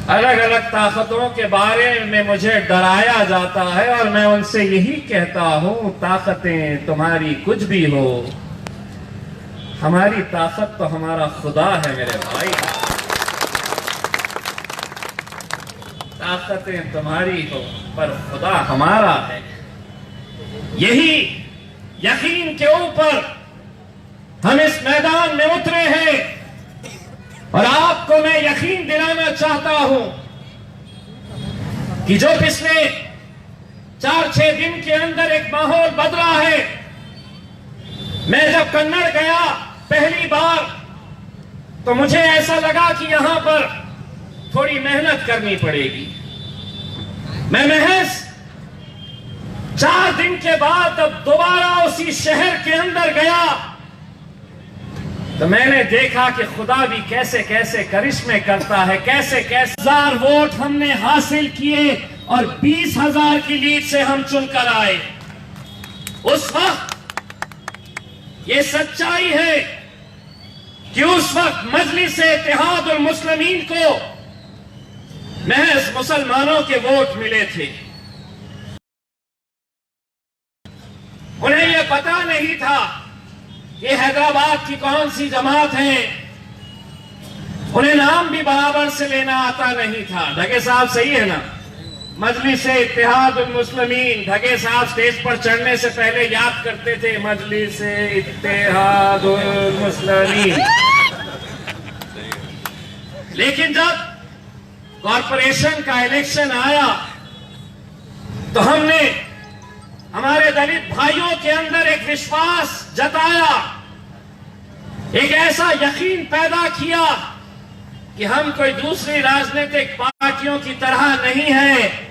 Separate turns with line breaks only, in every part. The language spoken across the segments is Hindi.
अलग अलग ताकतों के बारे में मुझे डराया जाता है और मैं उनसे यही कहता हूं, ताकतें तुम्हारी कुछ भी हो, हमारी ताकत तो हमारा खुदा है मेरे भाई। ताकतें तुम्हारी हो पर खुदा हमारा है। यही यकीन के ऊपर हम इस मैदान में उतरे हैं और आपको मैं यकीन दिलाना चाहता हूं कि जो पिछले 4-6 दिन के अंदर एक माहौल बदला है। मैं जब कन्नड़ गया पहली बार तो मुझे ऐसा लगा कि यहां पर थोड़ी मेहनत करनी पड़ेगी। मैं महज 4 दिन के बाद अब दोबारा उसी शहर के अंदर गया तो मैंने देखा कि खुदा भी कैसे कैसे करिश्मे करता है, कैसे कैसे 1000 वोट हमने हासिल किए और 20,000 की लीड से हम चुनकर आए। उस वक्त ये सच्चाई है कि उस वक्त मजलिस-ए-इत्तेहादुल मुस्लिमीन को महज मुसलमानों के वोट मिले थे। उन्हें यह पता नहीं था ये हैदराबाद की कौन सी जमात है। उन्हें नाम भी बराबर से लेना आता नहीं था। ढगे साहब सही है ना? मजलिस-ए-इत्तेहादुल मुस्लिमीन। ढगे साहब स्टेज पर चढ़ने से पहले याद करते थे मजलिस-ए-इत्तेहादुल मुस्लिमीन। लेकिन जब कॉरपोरेशन का इलेक्शन आया तो हमने हमारे दलित भाइयों के अंदर एक विश्वास जताया, एक ऐसा यकीन पैदा किया कि हम कोई दूसरी राजनीतिक पार्टियों की तरह नहीं है।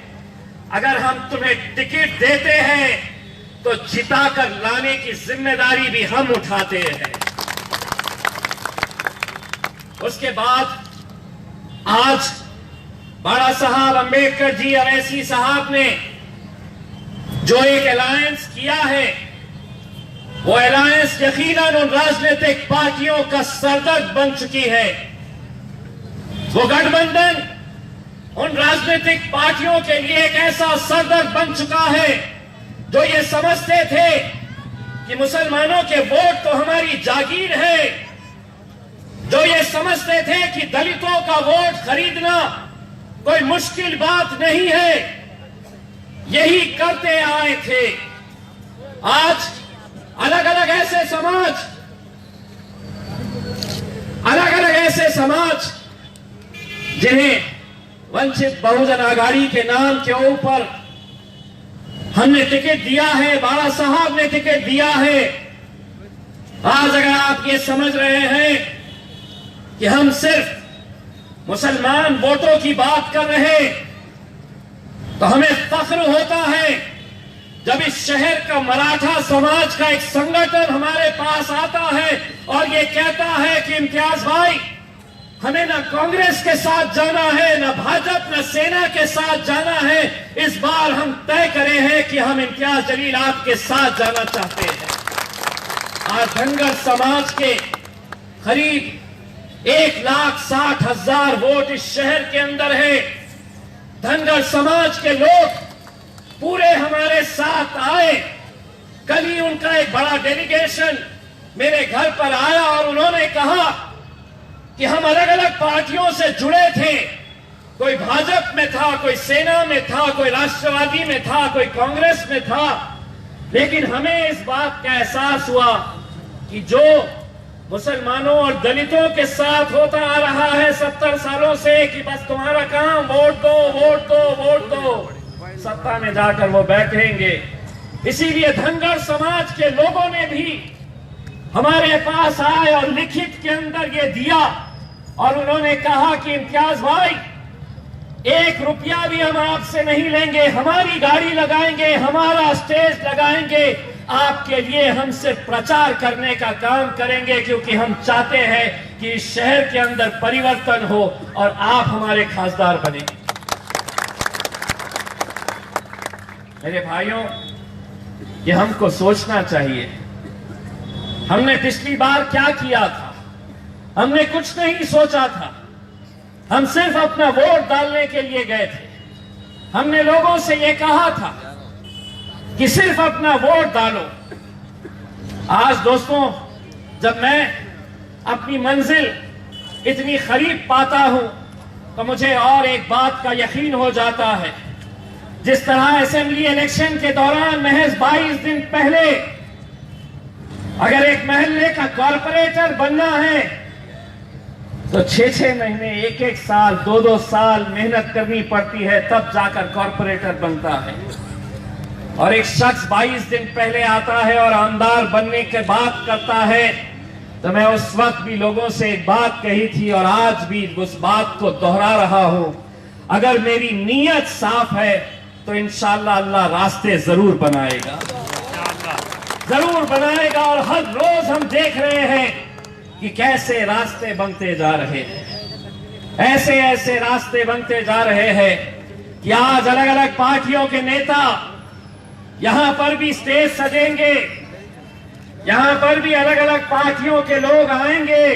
अगर हम तुम्हें टिकट देते हैं तो जिताकर लाने की जिम्मेदारी भी हम उठाते हैं। उसके बाद आज बाड़ा साहब अंबेडकर जी अवैसी साहब ने जो एक अलायंस किया है, वो अलायंस यकीनन उन राजनीतिक पार्टियों का सरदर्द बन चुकी है। वो गठबंधन उन राजनीतिक पार्टियों के लिए एक ऐसा सरदर्द बन चुका है जो ये समझते थे कि मुसलमानों के वोट तो हमारी जागीर है, जो ये समझते थे कि दलितों का वोट खरीदना कोई मुश्किल बात नहीं है, यही करते आए थे। आज अलग अलग ऐसे समाज जिन्हें वंचित बहुजन आघाड़ी के नाम के ऊपर हमने टिकट दिया है, बाड़ा साहब ने टिकट दिया है। आज अगर आप ये समझ रहे हैं कि हम सिर्फ मुसलमान वोटों की बात कर रहे हैं तो हमें फख्र होता है जब इस शहर का मराठा समाज का एक संगठन हमारे पास आता है और ये कहता है कि इम्तियाज भाई, हमें ना कांग्रेस के साथ जाना है, ना भाजपा, ना सेना के साथ जाना है। इस बार हम तय करे हैं कि हम इम्तियाज जलील आपके साथ जाना चाहते हैं। आज धनगर समाज के करीब 1,60,000 वोट इस शहर के अंदर है। धनगर समाज के लोग पूरे हमारे साथ आए। कल ही उनका एक बड़ा डेलीगेशन मेरे घर पर आया और उन्होंने कहा कि हम अलग अलग पार्टियों से जुड़े थे, कोई भाजपा में था, कोई सेना में था, कोई राष्ट्रवादी में था, कोई कांग्रेस में था, लेकिन हमें इस बात का एहसास हुआ कि जो मुसलमानों और दलितों के साथ होता आ रहा है 70 सालों से कि बस तुम्हारा काम वोट दो, वोट दो, वोट दो, सत्ता में जाकर वो बैठेंगे। इसीलिए धनगर समाज के लोगों ने भी हमारे पास आए और लिखित के अंदर ये दिया और उन्होंने कहा कि इम्तियाज भाई, 1 रुपया भी हम आपसे नहीं लेंगे, हमारी गाड़ी लगाएंगे, हमारा स्टेज लगाएंगे, आपके लिए हम सिर्फ प्रचार करने का काम करेंगे, क्योंकि हम चाहते हैं कि इस शहर के अंदर परिवर्तन हो और आप हमारे खासदार बने। मेरे भाइयों, ये हमको सोचना चाहिए। हमने पिछली बार क्या किया था? हमने कुछ नहीं सोचा था। हम सिर्फ अपना वोट डालने के लिए गए थे। हमने लोगों से यह कहा था कि सिर्फ अपना वोट डालो। आज दोस्तों, जब मैं अपनी मंजिल इतनी करीब पाता हूं तो मुझे और एक बात का यकीन हो जाता है। जिस तरह असेंबली इलेक्शन के दौरान महज 22 दिन पहले अगर एक मोहल्ले का कॉर्पोरेटर बनना है तो 6-6 महीने, 1-1 साल, 2-2 साल मेहनत करनी पड़ती है, तब जाकर कॉर्पोरेटर बनता है। और एक शख्स 22 दिन पहले आता है और आमदार बनने के बात करता है। तो मैं उस वक्त भी लोगों से एक बात कही थी और आज भी उस बात को दोहरा रहा हूं, अगर मेरी नीयत साफ है तो इंशाअल्लाह अल्लाह रास्ते जरूर बनाएगा, जरूर बनाएगा। और हर रोज हम देख रहे हैं कि कैसे रास्ते बनते जा रहे हैं, ऐसे ऐसे रास्ते बनते जा रहे हैं कि आज अलग अलग पार्टियों के नेता यहां पर भी स्टेज सजेंगे, यहां पर भी अलग अलग पार्टियों के लोग आएंगे,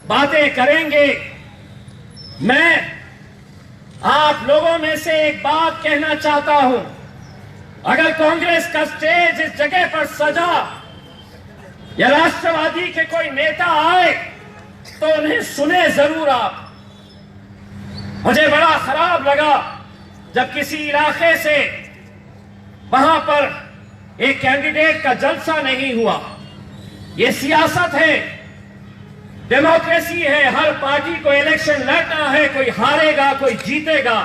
बातें करेंगे। मैं आप लोगों में से एक बात कहना चाहता हूं, अगर कांग्रेस का स्टेज इस जगह पर सजा या राष्ट्रवादी के कोई नेता आए तो उन्हें सुने जरूर आप। मुझे बड़ा खराब लगा जब किसी इलाके से वहां पर एक कैंडिडेट का जलसा नहीं हुआ। यह सियासत है, डेमोक्रेसी है, हर पार्टी को इलेक्शन लड़ना है, कोई हारेगा कोई जीतेगा,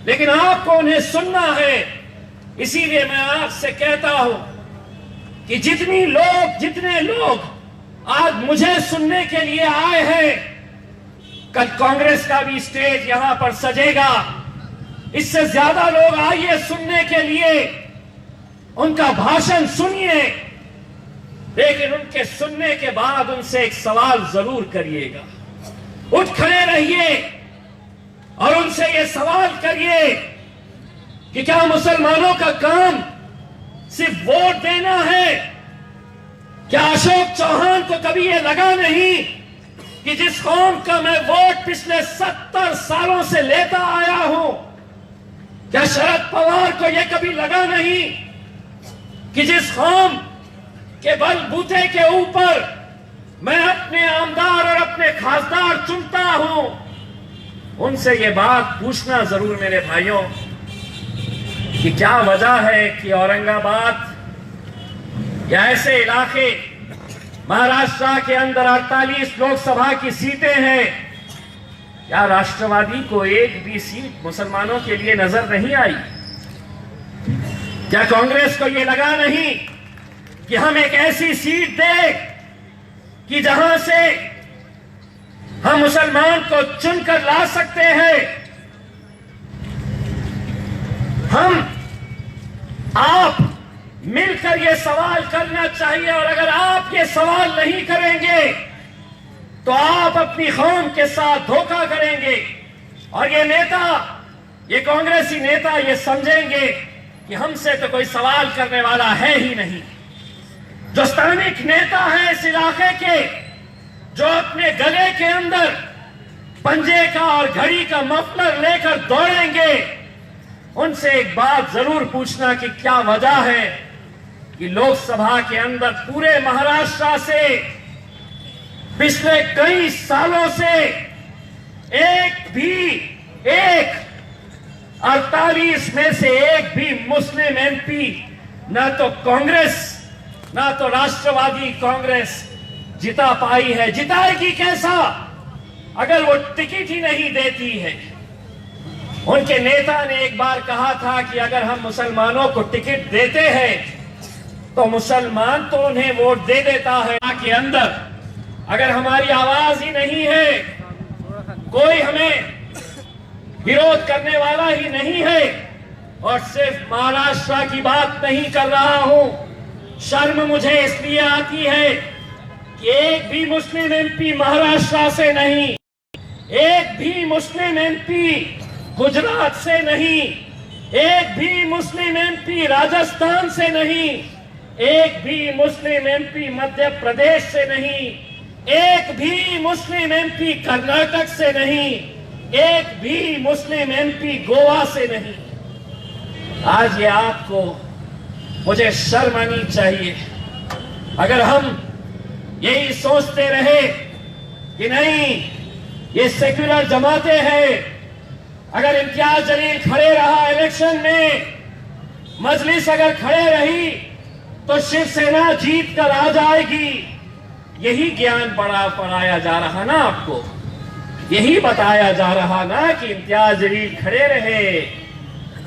लेकिन आपको उन्हें सुनना है। इसीलिए मैं आपसे कहता हूं कि जितने लोग आज मुझे सुनने के लिए आए हैं, कल कांग्रेस का भी स्टेज यहां पर सजेगा। इससे ज्यादा लोग आइए सुनने के लिए, उनका भाषण सुनिए, लेकिन उनके सुनने के बाद उनसे एक सवाल जरूर करिएगा। उठ खड़े रहिए और उनसे ये सवाल करिए कि क्या मुसलमानों का काम सिर्फ वोट देना है? क्या अशोक चौहान को कभी ये लगा नहीं कि जिस कौम का मैं वोट पिछले 70 सालों से लेता आया हूं, क्या शरद पवार को यह कभी लगा नहीं कि जिस कौम के बलबूते के ऊपर मैं अपने आमदार और अपने खासदार चुनता हूं? उनसे यह बात पूछना जरूर मेरे भाइयों कि क्या वजह है कि औरंगाबाद या ऐसे इलाके, महाराष्ट्र के अंदर 48 लोकसभा की सीटें हैं, क्या राष्ट्रवादी को एक भी सीट मुसलमानों के लिए नजर नहीं आई? क्या कांग्रेस को यह लगा नहीं कि हम एक ऐसी सीट दें कि जहां से हम मुसलमान को चुनकर ला सकते हैं? आप मिलकर यह सवाल करना चाहिए, और अगर आप ये सवाल नहीं करेंगे तो आप अपनी कौम के साथ धोखा करेंगे। और ये नेता, ये कांग्रेसी नेता ये समझेंगे कि हमसे तो कोई सवाल करने वाला है ही नहीं। जो स्थानिक नेता है इस इलाके के, जो अपने गले के अंदर पंजे का और घड़ी का मफलर लेकर दौड़ेंगे, उनसे एक बात जरूर पूछना कि क्या वजह है कि लोकसभा के अंदर पूरे महाराष्ट्र से पिछले कई सालों से एक 48 में से एक भी मुस्लिम एमपी ना तो कांग्रेस ना तो राष्ट्रवादी कांग्रेस जिता पाई है। जिताएगी कैसा अगर वो टिकट ही नहीं देती है? उनके नेता ने एक बार कहा था कि अगर हम मुसलमानों को टिकट देते हैं तो मुसलमान तो उन्हें वोट दे देता है। के अंदर अगर हमारी आवाज ही नहीं है, कोई हमें विरोध करने वाला ही नहीं है, और सिर्फ महाराष्ट्र की बात नहीं कर रहा हूं, शर्म मुझे इसलिए आती है कि एक भी मुस्लिम एमपी महाराष्ट्र से नहीं, एक भी मुस्लिम एमपी गुजरात से नहीं, एक भी मुस्लिम एमपी राजस्थान से नहीं, एक भी मुस्लिम एमपी मध्य प्रदेश से नहीं, एक भी मुस्लिम एमपी कर्नाटक से नहीं, एक भी मुस्लिम एमपी गोवा से नहीं। आज ये आपको मुझे शर्म आनी चाहिए अगर हम यही सोचते रहे कि नहीं ये सेक्युलर जमातें हैं। अगर इम्तियाज जलील खड़े रहा इलेक्शन में, मजलिस अगर खड़े रही तो शिवसेना जीत कर आ जाएगी। यही ज्ञान पढ़ाया जा रहा ना आपको, यही बताया जा रहा ना कि इम्तियाज जलील खड़े रहे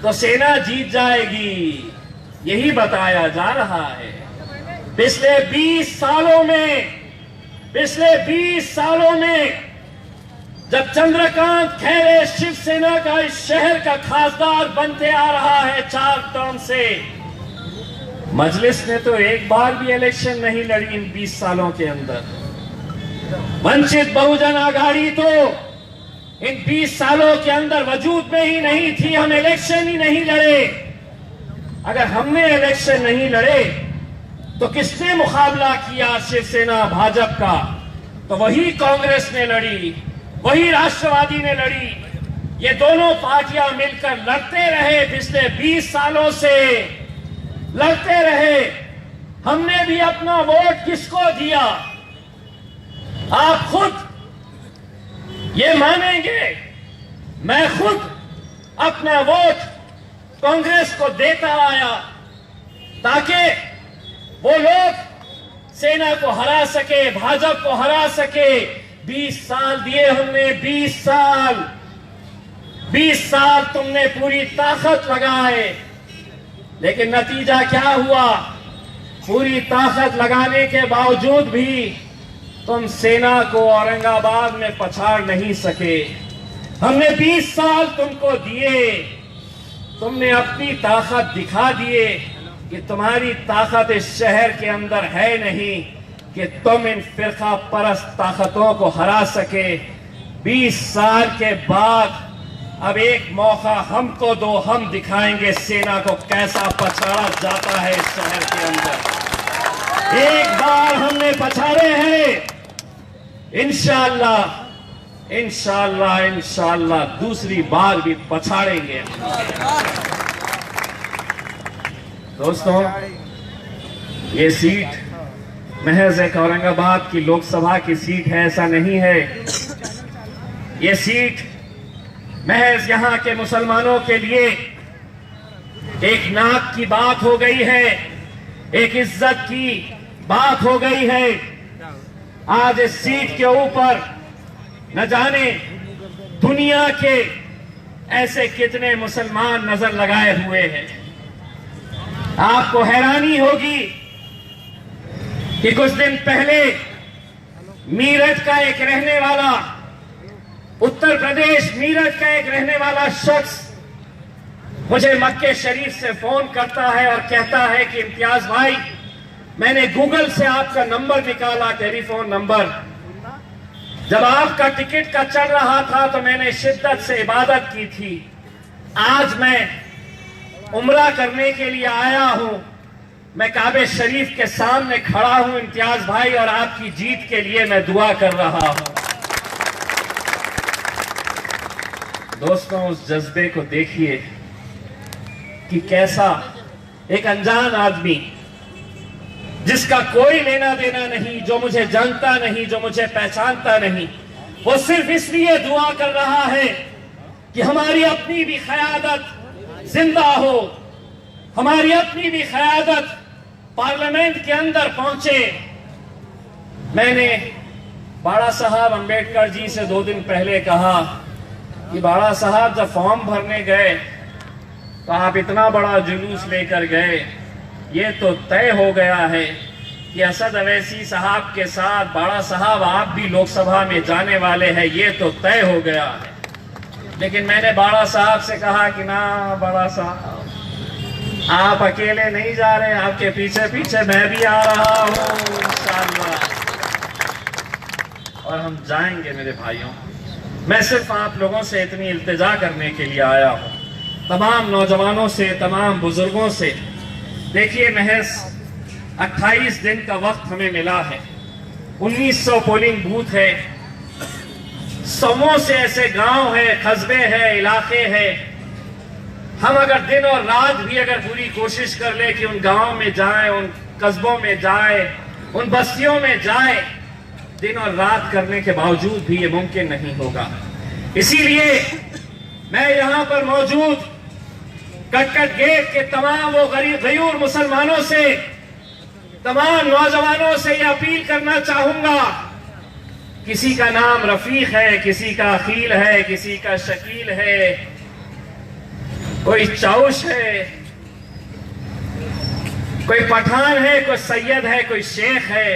तो सेना जीत जाएगी। यही बताया जा रहा है। पिछले 20 सालों में जब चंद्रकांत खैरे शिवसेना का इस शहर का खासदार बनते आ रहा है 4 टर्म से, मजलिस ने तो एक बार भी इलेक्शन नहीं लड़ी इन 20 सालों के अंदर। वंचित बहुजन आघाड़ी तो इन 20 सालों के अंदर वजूद में ही नहीं थी। हम इलेक्शन ही नहीं लड़े। अगर हमने इलेक्शन नहीं लड़े तो किसने मुकाबला किया शिवसेना भाजपा का? तो वही कांग्रेस ने लड़ी, वही राष्ट्रवादी ने लड़ी। ये दोनों पार्टियां मिलकर लड़ते रहे, पिछले 20 सालों से लड़ते रहे। हमने भी अपना वोट किसको दिया? आप खुद ये मानेंगे, मैं खुद अपना वोट कांग्रेस को देता आया ताकि वो लोग सेना को हरा सके, भाजपा को हरा सके। 20 साल दिए हमने, 20 साल तुमने पूरी ताकत लगाए, लेकिन नतीजा क्या हुआ? पूरी ताकत लगाने के बावजूद भी तुम सेना को औरंगाबाद में पछाड़ नहीं सके। हमने 20 साल तुमको दिए, तुमने अपनी ताकत दिखा दिए कि तुम्हारी ताकत इस शहर के अंदर है नहीं कि तुम इन फिरका परस्त ताकतों को हरा सके। 20 साल के बाद अब एक मौका हमको दो, हम दिखाएंगे सेना को कैसा पछाड़ा जाता है इस शहर के अंदर। एक बार हमने पछाड़े हैं, इंशाअल्लाह दूसरी बार भी पछाड़ेंगे। दोस्तों, ये सीट महज एक औरंगाबाद की लोकसभा की सीट है, ऐसा नहीं है। ये सीट महज यहां के मुसलमानों के लिए एक नाक की बात हो गई है, एक इज्जत की बात हो गई है। आज इस सीट के ऊपर न जाने दुनिया के ऐसे कितने मुसलमान नजर लगाए हुए हैं। आपको हैरानी होगी कि कुछ दिन पहले मीरठ का एक रहने वाला, उत्तर प्रदेश मीरठ का एक रहने वाला शख्स मुझे मक्के शरीफ से फोन करता है और कहता है कि इम्तियाज भाई, मैंने गूगल से आपका नंबर निकाला, टेलीफोन नंबर। जब आपका टिकट का चल रहा था तो मैंने शिद्दत से इबादत की थी। आज मैं उम्रा करने के लिए आया हूं, मैं काबे शरीफ के सामने खड़ा हूं इम्तियाज भाई, और आपकी जीत के लिए मैं दुआ कर रहा हूं। दोस्तों, उस जज्बे को देखिए कि कैसा एक अनजान आदमी जिसका कोई लेना देना नहीं, जो मुझे जानता नहीं, जो मुझे पहचानता नहीं, वो सिर्फ इसलिए दुआ कर रहा है कि हमारी अपनी भी क़यादत जिंदा हो, हमारी अपनी भी क़यादत पार्लियामेंट के अंदर पहुंचे। मैंने बाड़ा साहब अंबेडकर जी से 2 दिन पहले कहा कि बाड़ा साहब, जब फॉर्म भरने गए तो आप इतना बड़ा जुलूस लेकर गए, ये तो तय हो गया है कि असद अवैसी साहब के साथ बाड़ा साहब आप भी लोकसभा में जाने वाले हैं, ये तो तय हो गया है। लेकिन मैंने बाड़ा साहब से कहा कि ना बाड़ा साहब, आप अकेले नहीं जा रहे, आपके पीछे पीछे मैं भी आ रहा हूं इंशाअल्लाह, और हम जाएंगे मेरे भाइयों। मैं सिर्फ आप लोगों से इतनी इल्तिजा करने के लिए आया हूं, तमाम नौजवानों से, तमाम बुजुर्गों से। देखिए, महज 28 दिन का वक्त हमें मिला है। 1900 पोलिंग बूथ है, सौों से ऐसे गांव है, कस्बे है, इलाके हैं। हम अगर दिन और रात भी अगर पूरी कोशिश कर ले कि उन गांव में जाएं, उन कस्बों में जाएं, उन बस्तियों में जाएं, दिन और रात करने के बावजूद भी ये मुमकिन नहीं होगा। इसीलिए मैं यहां पर मौजूद कटकट गेट के तमाम वो गयूर मुसलमानों से, तमाम नौजवानों से ये अपील करना चाहूंगा, किसी का नाम रफीक है, किसी का अखील है, किसी का शकील है, कोई चाउश है, कोई पठान है, कोई सैयद है, कोई शेख है,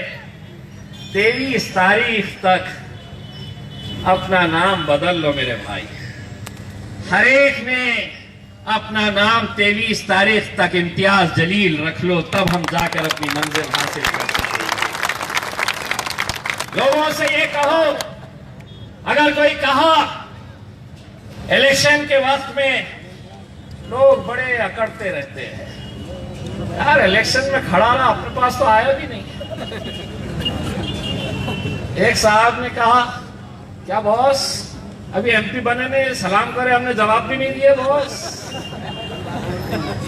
23 तारीख तक अपना नाम बदल लो मेरे भाई। हर एक ने अपना नाम 23 तारीख तक इम्तियाज जलील रख लो, तब हम जाकर अपनी मंजिल हासिल कर सकेंगे। लोगों से ये कहो, अगर कोई कहा इलेक्शन के वक्त में लोग बड़े अकड़ते रहते हैं, यार इलेक्शन में खड़ा रहा, अपने पास तो आया भी नहीं। एक साहब ने कहा, क्या बॉस अभी एमपी बने ने सलाम करे, हमने जवाब भी नहीं दिए बॉस।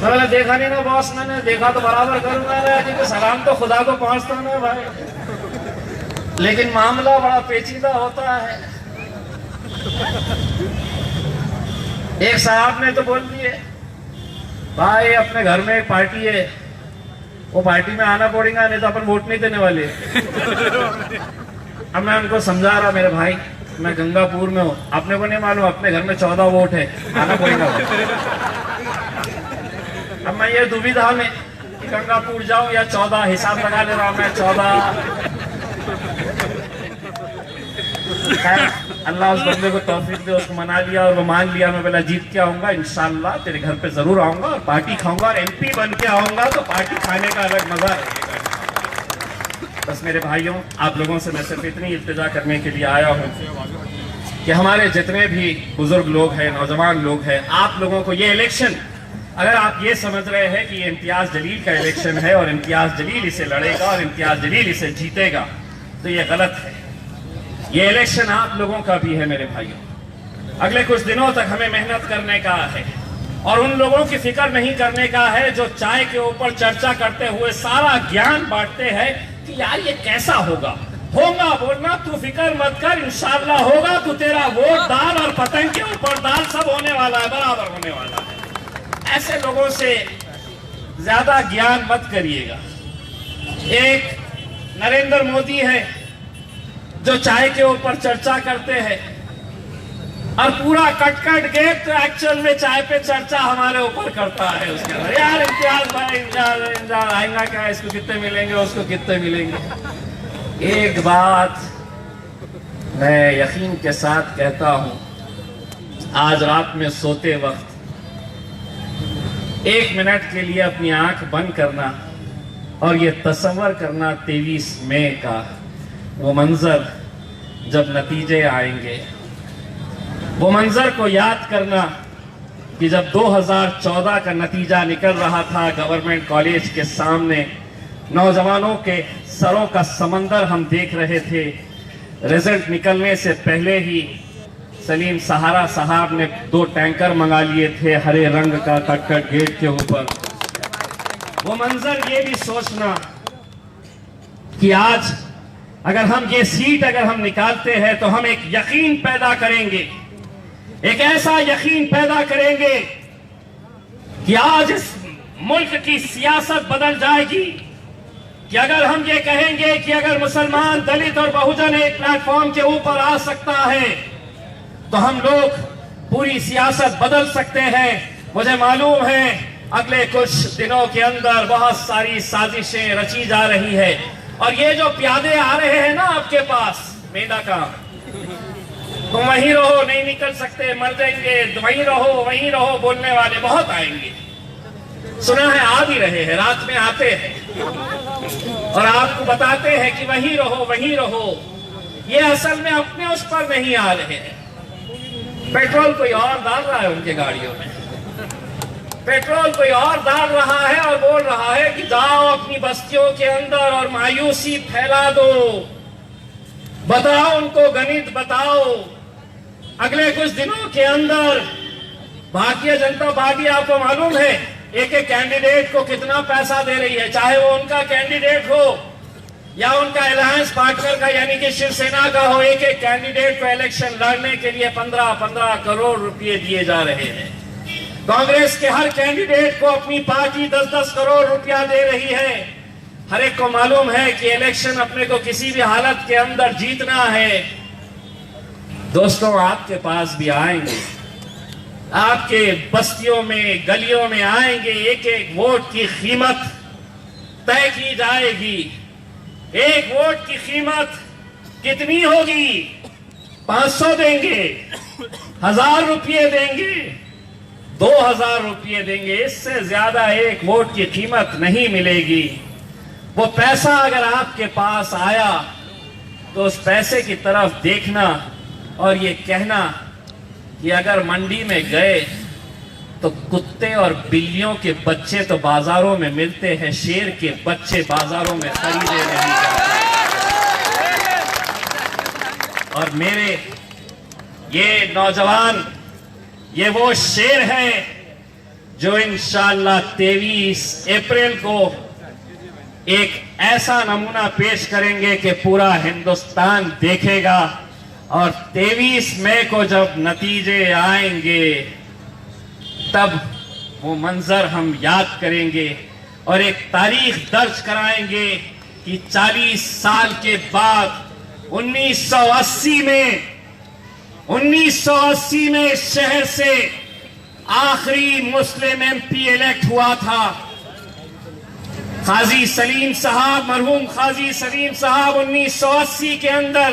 मैंने देखा नहीं ना बॉस, मैंने देखा तो बराबर करूंगा ना, क्योंकि सलाम तो खुदा को पहुंचता ना भाई। लेकिन मामला बड़ा पेचीदा होता है। एक साहब ने तो बोल दिए, भाई अपने घर में एक पार्टी है, वो पार्टी में आना पड़ेगा, नहीं तो अपन वोट नहीं देने वाले। अब मैं उनको समझा रहा, मेरे भाई मैं गंगापुर में हूँ, अपने को नहीं मालूम, अपने घर में 14 वोट है, आना पड़ेगा। अब मैं ये दुविधा में कि गंगापुर जाऊं या 14, हिसाब लगा ले रहा मैं 14। अल्लाह उस बंदे को तौफीक दे, उसको मना लिया और वो मान लिया, मैं बोला जीत के आऊंगा इंशाल्लाह, तेरे घर पे जरूर आऊंगा और पार्टी खाऊंगा, और एमपी बन के आऊंगा तो पार्टी खाने का अलग मजा रहेगा। बस मेरे भाइयों, आप लोगों से मैं सिर्फ इतनी इल्तिजा करने के लिए आया हूँ कि हमारे जितने भी बुजुर्ग लोग हैं, नौजवान लोग हैं, आप लोगों को ये इलेक्शन, अगर आप ये समझ रहे हैं कि ये इम्तियाज जलील का इलेक्शन है और इम्तियाज जलील इसे लड़ेगा और इम्तियाज जलील इसे जीतेगा, तो ये गलत है। ये इलेक्शन आप लोगों का भी है मेरे भाइयों। अगले कुछ दिनों तक हमें मेहनत करने का है और उन लोगों की फिक्र नहीं करने का है जो चाय के ऊपर चर्चा करते हुए सारा ज्ञान बांटते हैं कि यार ये कैसा होगा, बोलना, तू फिक्र मत कर, इंशाल्लाह होगा, तू तेरा वोट डाल और पतंग के ऊपर डाल, सब होने वाला है, बराबर होने वाला है। ऐसे लोगों से ज्यादा ज्ञान मत करिएगा। एक नरेंद्र मोदी है जो चाय के ऊपर चर्चा करते हैं और पूरा कटकट गेट तो एक्चुअल में चाय पे चर्चा हमारे ऊपर करता है। उसके अंदर यार इम्तियाज भाई इम्तियाज आएगा क्या, इसको कितने मिलेंगे, उसको कितने मिलेंगे। एक बात मैं यकीन के साथ कहता हूं, आज रात में सोते वक्त 1 मिनट के लिए अपनी आंख बंद करना और ये तसव्वुर करना 23 मई का वो मंजर जब नतीजे आएंगे, वो मंजर को याद करना कि जब 2014 का नतीजा निकल रहा था गवर्नमेंट कॉलेज के सामने, नौजवानों के सरों का समंदर हम देख रहे थे। रिजल्ट निकलने से पहले ही सलीम सहारा साहब ने 2 टैंकर मंगा लिए थे हरे रंग का कटकट गेट के ऊपर। वो मंजर ये भी सोचना कि आज अगर हम ये सीट अगर हम निकालते हैं तो हम एक यकीन पैदा करेंगे, एक ऐसा यकीन पैदा करेंगे कि आज इस मुल्क की सियासत बदल जाएगी। कि अगर हम ये कहेंगे कि अगर मुसलमान, दलित और बहुजन एक प्लेटफॉर्म के ऊपर आ सकता है तो हम लोग पूरी सियासत बदल सकते हैं। मुझे मालूम है अगले कुछ दिनों के अंदर बहुत सारी साजिशें रची जा रही है और ये जो प्यादे आ रहे हैं ना आपके पास मेधा का, तो वहीं रहो, नहीं निकल सकते, मर जाएंगे, वहीं रहो बोलने वाले बहुत आएंगे। सुना है आ भी रहे हैं, रात में आते हैं और आपको बताते हैं कि वहीं रहो। ये असल में अपने उस पर नहीं आ रहे हैं। पेट्रोल कोई और डाल रहा है उनके गाड़ियों में, पेट्रोल कोई और डाल रहा है और बोल रहा है कि जाओ अपनी बस्तियों के अंदर और मायूसी फैला दो, बताओ उनको गणित बताओ। अगले कुछ दिनों के अंदर भारतीय जनता पार्टी, आपको मालूम है एक एक कैंडिडेट को कितना पैसा दे रही है, चाहे वो उनका कैंडिडेट हो या उनका अलायंस पार्टनर का यानी कि शिवसेना का हो। एक एक कैंडिडेट को इलेक्शन लड़ने के लिए 15-15 करोड़ रुपए दिए जा रहे हैं। कांग्रेस के हर कैंडिडेट को अपनी पार्टी 10-10 करोड़ रुपया दे रही है। हर एक को मालूम है कि इलेक्शन अपने को किसी भी हालत के अंदर जीतना है। दोस्तों, आपके पास भी आएंगे, आपके बस्तियों में गलियों में आएंगे। एक एक वोट की कीमत तय की जाएगी। एक वोट की कीमत कितनी होगी? 500 देंगे, 1000 रुपये देंगे, 2000 रुपये देंगे। इससे ज्यादा एक वोट की कीमत नहीं मिलेगी। वो पैसा अगर आपके पास आया तो उस पैसे की तरफ देखना और ये कहना कि अगर मंडी में गए तो कुत्ते और बिल्लियों के बच्चे तो बाजारों में मिलते हैं, शेर के बच्चे बाजारों में खरीदे नहीं जाते। और मेरे ये नौजवान, ये वो शेर हैं जो इंशाअल्लाह 23 अप्रैल को एक ऐसा नमूना पेश करेंगे कि पूरा हिंदुस्तान देखेगा। और 23 मई को जब नतीजे आएंगे तब वो मंजर हम याद करेंगे और एक तारीख दर्ज कराएंगे कि 40 साल के बाद 1980 में इस शहर से आखिरी मुस्लिम एमपी इलेक्ट हुआ था। काजी सलीम साहब, मरहूम काजी सलीम साहब 1980 के अंदर